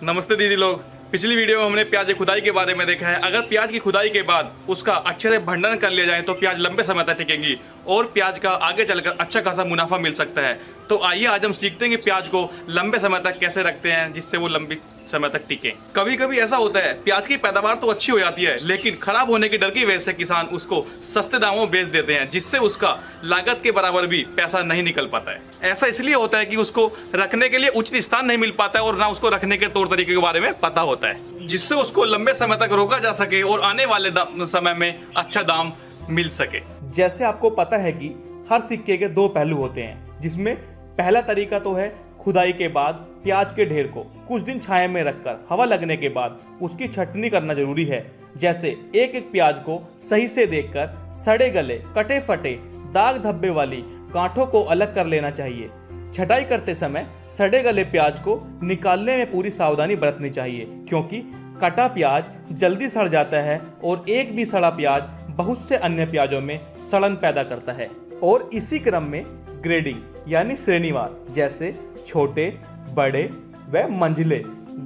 नमस्ते दीदी लोग। पिछली वीडियो में हमने प्याज की खुदाई के बारे में देखा है। अगर प्याज की खुदाई के बाद उसका अच्छे से भंडारण कर लिया जाए तो प्याज लंबे समय तक टिकेंगी और प्याज का आगे चलकर अच्छा खासा मुनाफा मिल सकता है। तो आइए आज हम सीखते हैं कि प्याज को लंबे समय तक कैसे रखते हैं जिससे वो लंबी समय तक टिके। कभी कभी ऐसा होता है प्याज की पैदावार तो अच्छी हो जाती है लेकिन खराब होने के डर की वजह से किसान उसको सस्ते दामों में बेच देते हैं जिससे उसका लागत के बराबर भी पैसा नहीं निकल पाता है। ऐसा इसलिए होता है कि उसको रखने के लिए उचित स्थान नहीं मिल पाता है और ना उसको रखने के तौर तरीके के बारे में पता होता है जिससे उसको लंबे समय तक रोका जा सके और आने वाले समय में अच्छा दाम मिल सके। जैसे आपको पता है कि हर सिक्के के दो पहलू होते हैं, जिसमें पहला तरीका तो है खुदाई के बाद प्याज के ढेर को कुछ दिन छाया में रखकर हवा लगने के बाद उसकी छटनी करना जरूरी है। जैसे एक एक प्याज को सही से देखकर सड़े गले, कटे फटे, दाग धब्बे वाली गांठों को अलग कर लेना चाहिए। छटाई करते समय सड़े गले प्याज को निकालने में पूरी सावधानी बरतनी चाहिए क्योंकि कटा प्याज जल्दी सड़ जाता है और एक भी सड़ा प्याज बहुत से अन्य प्याजों में सड़न पैदा करता है। और इसी क्रम में ग्रेडिंग यानी श्रेणीवार, जैसे छोटे, बड़े व मंझले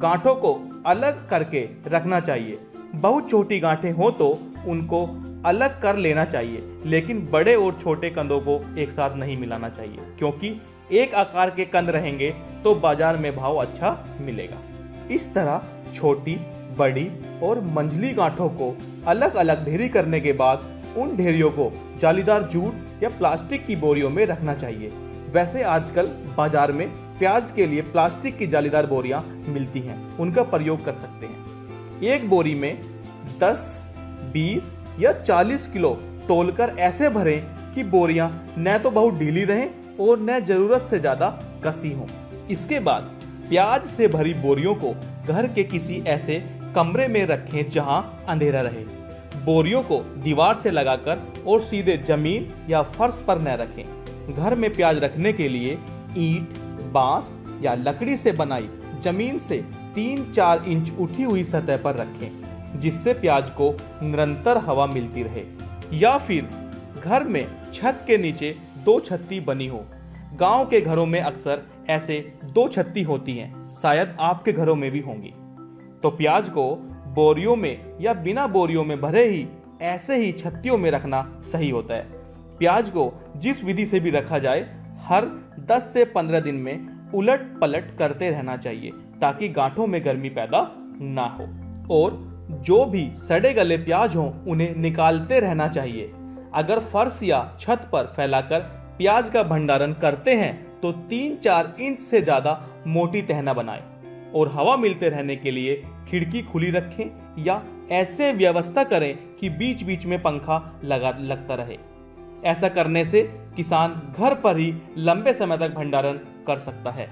गांठों को अलग करके रखना चाहिए। बहुत छोटी गांठें हो तो उनको अलग कर लेना चाहिए लेकिन बड़े और छोटे कंदों को एक साथ नहीं मिलाना चाहिए क्योंकि एक आकार के कंद रहेंगे तो बाजार में भाव अच्छा मिलेगा। इस तरह छोटी, बड़ी और मंझली गांठों को अलग अलग ढेरी करने के बाद उन ढेरियों को जालीदार जूट या प्लास्टिक की बोरियों में रखना चाहिए। वैसे आजकल बाजार में प्याज के लिए प्लास्टिक की जालीदार बोरियां मिलती हैं, उनका प्रयोग कर सकते हैं। एक बोरी में 10, 20 या 40 किलो तोलकर ऐसे भरें कि बोरियां न तो बहुत ढीली रहें और न जरूरत से ज्यादा कसी हों। इसके बाद प्याज से भरी बोरियों को घर के किसी ऐसे कमरे में रखें जहां अंधेरा रहे। बोरियों को दीवार से लगाकर और सीधे जमीन या फर्श पर न रखें। घर में प्याज रखने के लिए ईंट, बांस या लकड़ी से बनाई जमीन से 3-4 इंच उठी हुई सतह पर रखें जिससे प्याज को निरंतर हवा मिलती रहे। या फिर घर में छत के नीचे 2 छत्ती बनी हो। गांव के घरों में अक्सर ऐसे 2 छत्ती होती हैं, शायद आपके घरों में भी होंगी। तो प्याज को बोरियों में या बिना बोरियों में भरे ही ऐसे ही छत्तियों में रखना सही होता है। प्याज को जिस विधि से भी रखा जाए हर 10 से 15 दिन में उलट पलट करते रहना चाहिए ताकि गांठों में गर्मी पैदा ना हो। और जो भी सड़े गले प्याज हों उन्हें निकालते रहना चाहिए। अगर फर्श या छत पर फैलाकर प्याज का भंडारण करते हैं तो 3-4 इंच से ज्यादा मोटी तहना बनाएं और हवा मिलते रहने के लिए खिड़की खुली रखें या ऐसे व्यवस्था करें कि बीच बीच में पंखा लगता रहे। ऐसा करने से किसान घर पर ही लंबे समय तक भंडारण कर सकता है।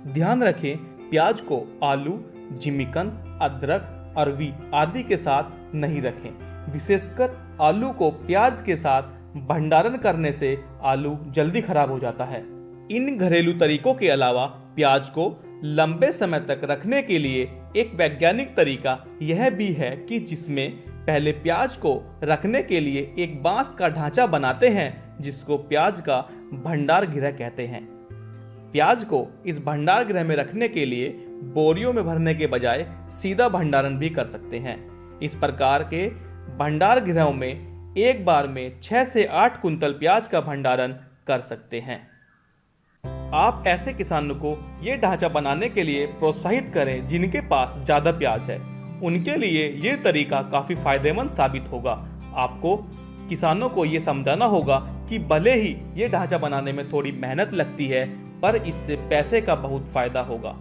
ध्यान रखें, प्याज को आलू, जिमीकंद, अदरक, अरवी आदि के साथ नहीं रखें। विशेषकर आलू को प्याज के साथ भंडारण करने से आलू जल्दी खराब हो जाता है। इन घरेलू तरीकों के अलावा प्याज को लंबे समय तक रखने के लिए एक वैज्ञानिक तरीका यह भी है कि जिसमें पहले प्याज को रखने के लिए एक बांस का ढांचा बनाते हैं जिसको प्याज का भंडार गृह कहते हैं। प्याज को इस भंडार गृह में रखने के लिए बोरियों में भरने के बजाय सीधा भंडारण भी कर सकते हैं। इस प्रकार के भंडार गृहों में एक बार में 6 से 8 कुंतल प्याज का भंडारण कर सकते हैं। आप ऐसे किसानों को ये ढांचा बनाने के लिए प्रोत्साहित करें जिनके पास ज्यादा प्याज है। उनके लिए ये तरीका काफी फायदेमंद साबित होगा। आपको किसानों को ये समझाना होगा कि भले ही ये ढांचा बनाने में थोड़ी मेहनत लगती है पर इससे पैसे का बहुत फायदा होगा।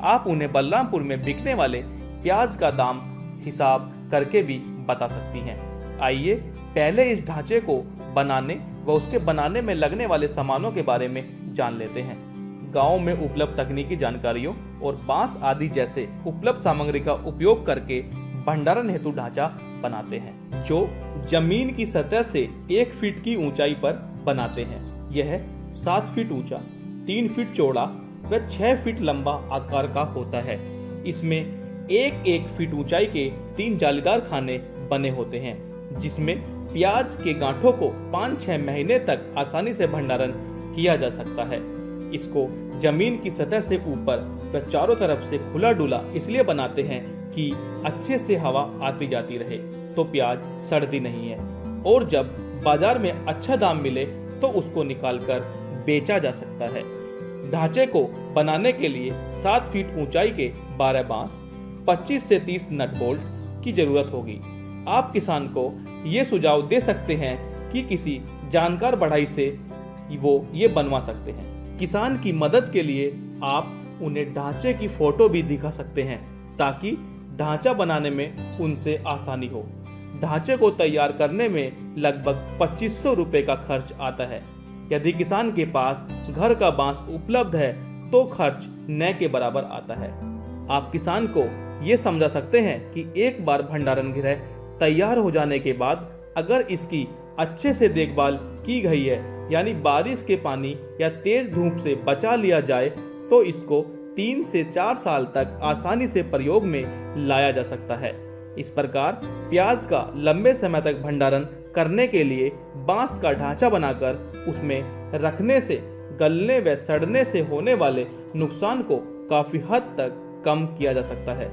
आप उन्हें बलरामपुर में बिकने वाले प्याज का दाम हिसाब करके भी बता सकती हैं। आइए पहले इस ढांचे को बनाने व उसके बनाने में लगने वाले सामानों के बारे में जान लेते हैं। गांव में उपलब्ध तकनीकी जानकारियों और बांस आदि जैसे उपलब्ध सामग्री का उपयोग करके भंडारण हेतु ढांचा बनाते हैं जो जमीन की सतह से 1 फीट की ऊंचाई पर बनाते हैं। यह 7 फीट ऊंचा, 3 फीट चौड़ा व 6 फीट लंबा आकार का होता है। इसमें 1-1 फीट ऊंचाई के 3 जालीदार खाने बने होते हैं जिसमें प्याज के गांठों को 5-6 महीने तक आसानी से भंडारण किया जा सकता है। इसको जमीन की सतह से ऊपर व चारों तरफ से खुला डुला इसलिए बनाते हैं कि अच्छे से हवा आती जाती रहे, तो प्याज सड़ती नहीं है और जब बाजार में अच्छा दाम मिले तो उसको निकालकर बेचा जा सकता है। ढांचे को बनाने के लिए 7 फीट ऊंचाई के 12 बांस, 25 से 30 नट बोल्ट की जरूरत होगी। आप किसान को ये सुझाव दे सकते हैं कि किसी जानकार बढ़ई से वो ये बनवा सकते हैं। किसान की मदद के लिए आप उन्हें ढांचे की फोटो भी दिखा सकते हैं ताकि ढांचा बनाने में उनसे आसानी हो। ढांचे को तैयार करने में लगभग 2500 रुपए का खर्च आता है। यदि किसान के पास घर का बांस उपलब्ध है तो खर्च न के बराबर आता है। आप किसान को ये समझा सकते हैं कि एक बार भंडारण गृह तैयार हो जाने के बाद अगर इसकी अच्छे से देखभाल की गई है, यानी बारिश के पानी या तेज धूप से बचा लिया जाए, तो इसको 3 से 4 साल तक आसानी से प्रयोग में लाया जा सकता है। इस प्रकार प्याज का लंबे समय तक भंडारण करने के लिए बांस का ढांचा बनाकर उसमें रखने से गलने व सड़ने से होने वाले नुकसान को काफी हद तक कम किया जा सकता है।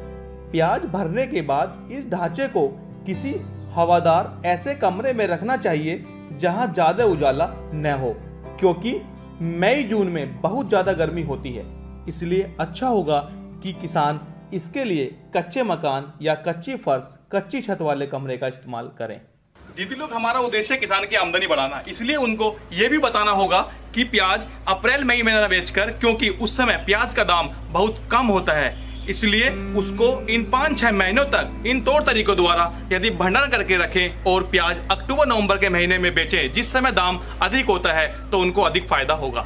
प्याज भरने के बाद इस ढांचे को किसी हवादार ऐसे कमरे में रखना चाहिए जहां ज्यादा उजाला न हो, क्योंकि मई जून में बहुत ज्यादा गर्मी होती है। इसलिए अच्छा होगा कि किसान इसके लिए कच्चे मकान या कच्ची फर्श, कच्ची छत वाले कमरे का इस्तेमाल करें। दीदी लोग, हमारा उद्देश्य किसान की आमदनी बढ़ाना, इसलिए उनको ये भी बताना होगा कि प्याज अप्रैल मई महीना बेचकर, क्योंकि उस समय प्याज का दाम बहुत कम होता है, इसलिए उसको इन 5-6 महीनों तक इन तौर तरीकों द्वारा यदि भंडारण करके रखें और प्याज अक्टूबर नवंबर के महीने में बेचें, जिस समय दाम अधिक होता है, तो उनको अधिक फायदा होगा।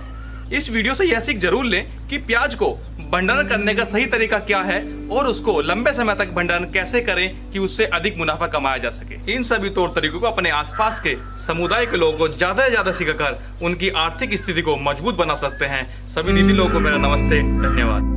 इस वीडियो से यह सीख जरूर लें कि प्याज को भंडारण करने का सही तरीका क्या है और उसको लंबे समय तक भंडारण कैसे करें कि उससे अधिक मुनाफा कमाया जा सके। इन सभी तौर तरीकों को अपने आसपास के समुदाय के लोगों को ज्यादा से ज्यादा सिखाकर उनकी आर्थिक स्थिति को मजबूत बना सकते हैं। सभी दीदी लोगों को मेरा नमस्ते, धन्यवाद।